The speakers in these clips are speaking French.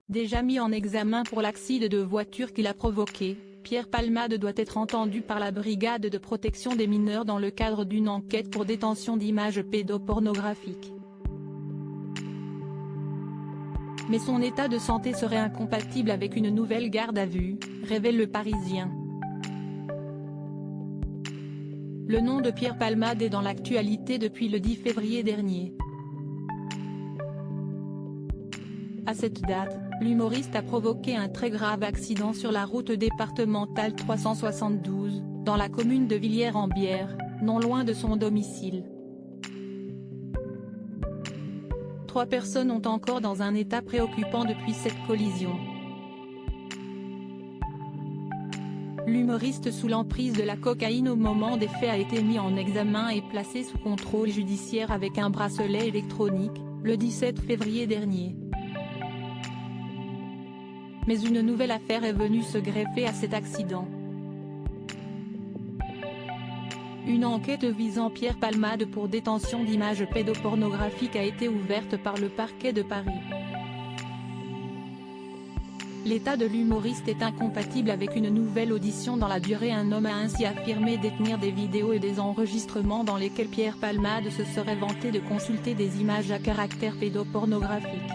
Déjà mis en examen pour l'accident de voiture qu'il a provoqué, Pierre Palmade doit être entendu par la brigade de protection des mineurs dans le cadre d'une enquête pour détention d'images pédopornographiques. Mais son état de santé serait incompatible avec une nouvelle garde à vue, révèle Le Parisien. Le nom de Pierre Palmade est dans l'actualité depuis le 10 février dernier. À cette date, l'humoriste a provoqué un très grave accident sur la route départementale 372, dans la commune de Villiers-en-Bière, non loin de son domicile. 3 personnes ont encore dans un état préoccupant depuis cette collision. L'humoriste sous l'emprise de la cocaïne au moment des faits a été mis en examen et placé sous contrôle judiciaire avec un bracelet électronique, le 17 février dernier. Mais une nouvelle affaire est venue se greffer à cet accident. Une enquête visant Pierre Palmade pour détention d'images pédopornographiques a été ouverte par le parquet de Paris. L'état de l'humoriste est incompatible avec une nouvelle audition dans la durée. Un homme a ainsi affirmé détenir des vidéos et des enregistrements dans lesquels Pierre Palmade se serait vanté de consulter des images à caractère pédopornographique.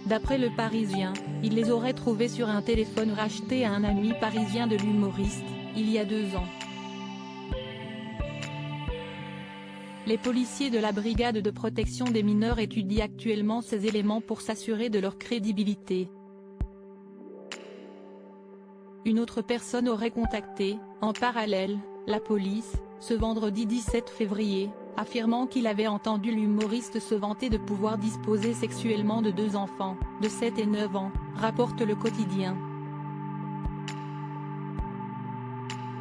D'après Le Parisien, il les aurait trouvées sur un téléphone racheté à un ami parisien de l'humoriste, il y a 2 ans. Les policiers de la brigade de protection des mineurs étudient actuellement ces éléments pour s'assurer de leur crédibilité. Une autre personne aurait contacté, en parallèle, la police, ce vendredi 17 février, affirmant qu'il avait entendu l'humoriste se vanter de pouvoir disposer sexuellement de 2 enfants, de 7 et 9 ans, rapporte Le Quotidien.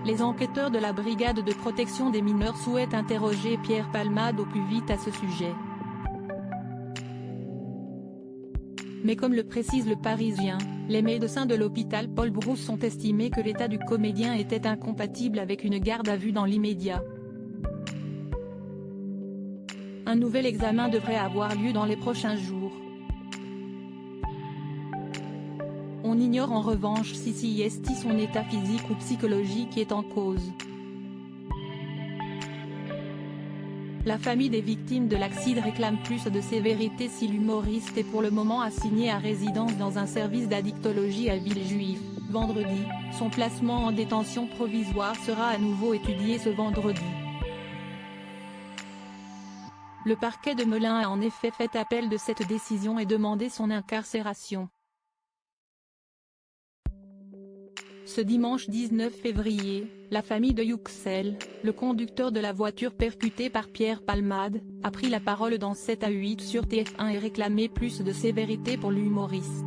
Les enquêteurs de la brigade de protection des mineurs souhaitent interroger Pierre Palmade au plus vite à ce sujet. Mais comme le précise Le Parisien, les médecins de l'hôpital Paul Brousse ont estimé que l'état du comédien était incompatible avec une garde à vue dans l'immédiat. Un nouvel examen devrait avoir lieu dans les prochains jours. On ignore en revanche si est son état physique ou psychologique est en cause. La famille des victimes de l'accident réclame plus de sévérité si l'humoriste est pour le moment assigné à résidence dans un service d'addictologie à Villejuif. Vendredi, son placement en détention provisoire sera à nouveau étudié ce vendredi. Le parquet de Melun a en effet fait appel de cette décision et demandé son incarcération. Ce dimanche 19 février, la famille de Yüksel, le conducteur de la voiture percutée par Pierre Palmade, a pris la parole dans 7 à 8 sur TF1 et réclamé plus de sévérité pour l'humoriste.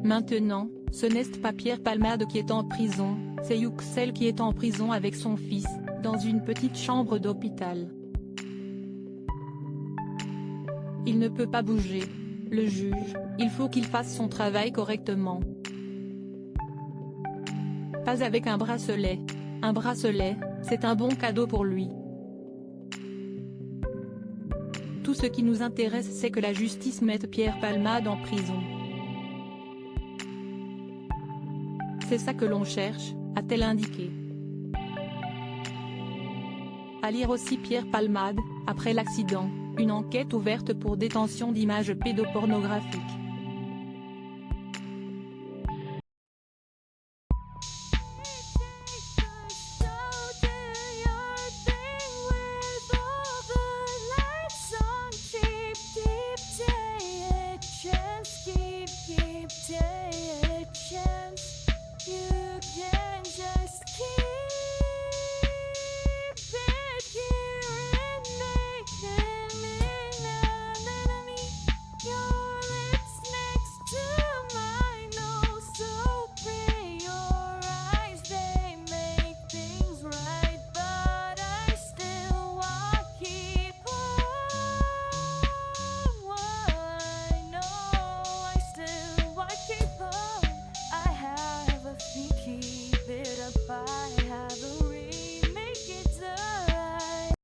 Maintenant, ce n'est pas Pierre Palmade qui est en prison, c'est Yüksel qui est en prison avec son fils, dans une petite chambre d'hôpital. Il ne peut pas bouger. Le juge, il faut qu'il fasse son travail correctement. Pas avec un bracelet. Un bracelet, c'est un bon cadeau pour lui. Tout ce qui nous intéresse c'est que la justice mette Pierre Palmade en prison. C'est ça que l'on cherche, a-t-elle indiqué. À lire aussi Pierre Palmade, après l'accident, une enquête ouverte pour détention d'images pédopornographiques.